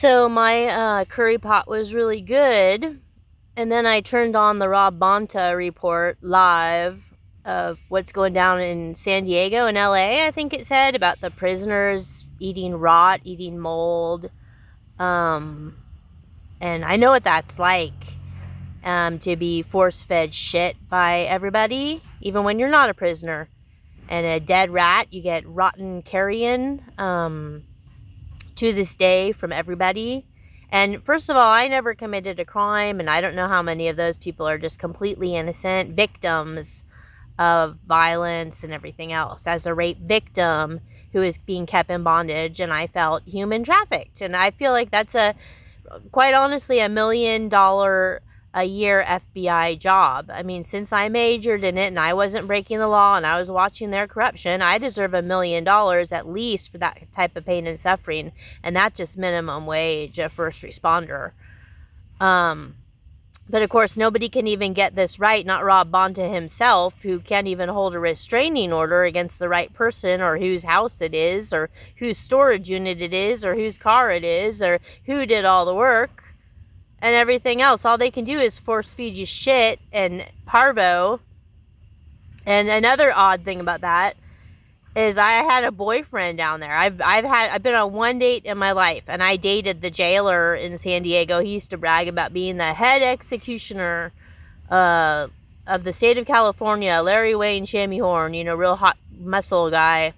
So my curry pot was really good, and then I turned on the Rob Bonta report live of what's going down in San Diego and LA, I think it said, about the prisoners eating rot, eating mold. And I know what that's like, to be force-fed shit by everybody, even when you're not a prisoner. And a dead rat, you get rotten carrion, to this day from everybody. And first of all, I never committed a crime, and I don't know how many of those people are just completely innocent victims of violence and everything else. As a rape victim who is being kept in bondage, and I felt human trafficked. And I feel like that's quite honestly, $1 million a year FBI job. I mean, since I majored in it and I wasn't breaking the law and I was watching their corruption, I deserve $1 million at least for that type of pain and suffering. And that's just minimum wage, a first responder. But of course, nobody can even get this right, not Rob Bonta himself, who can't even hold a restraining order against the right person, or whose house it is, or whose storage unit it is, or whose car it is, or who did all the work and everything else. All they can do is force feed you shit and parvo. And another odd thing about that is I had a boyfriend down there. I've been on one date in my life, and I dated the jailer in San Diego. He used to brag about being the head executioner of the state of California, Larry Wayne Shammy-Horn, real hot muscle guy.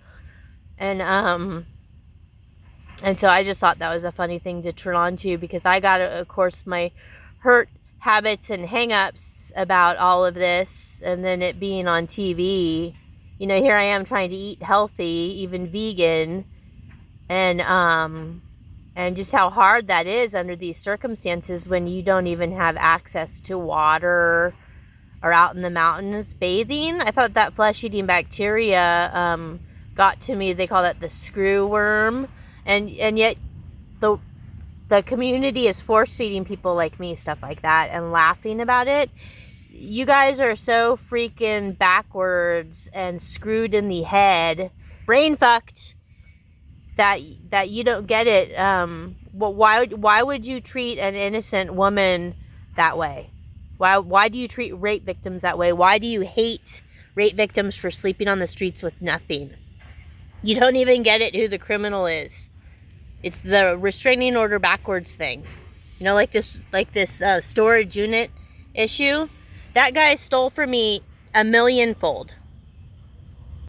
And so I just thought that was a funny thing to turn on to, because I got, of course, my hurt habits and hang-ups about all of this, and then it being on TV. Here I am trying to eat healthy, even vegan, and just how hard that is under these circumstances when you don't even have access to water or out in the mountains bathing. I thought that flesh-eating bacteria got to me. They call that the screw worm, and yet the community is force-feeding people like me stuff like that and laughing about it. You guys are so freaking backwards and screwed in the head, brain fucked, that you don't get it. Why would you treat an innocent woman that way? Why do you treat rape victims that way? Why do you hate rape victims for sleeping on the streets with nothing? You don't even get it who the criminal is. It's the restraining order backwards thing. Like this storage unit issue. That guy stole from me 1 millionfold.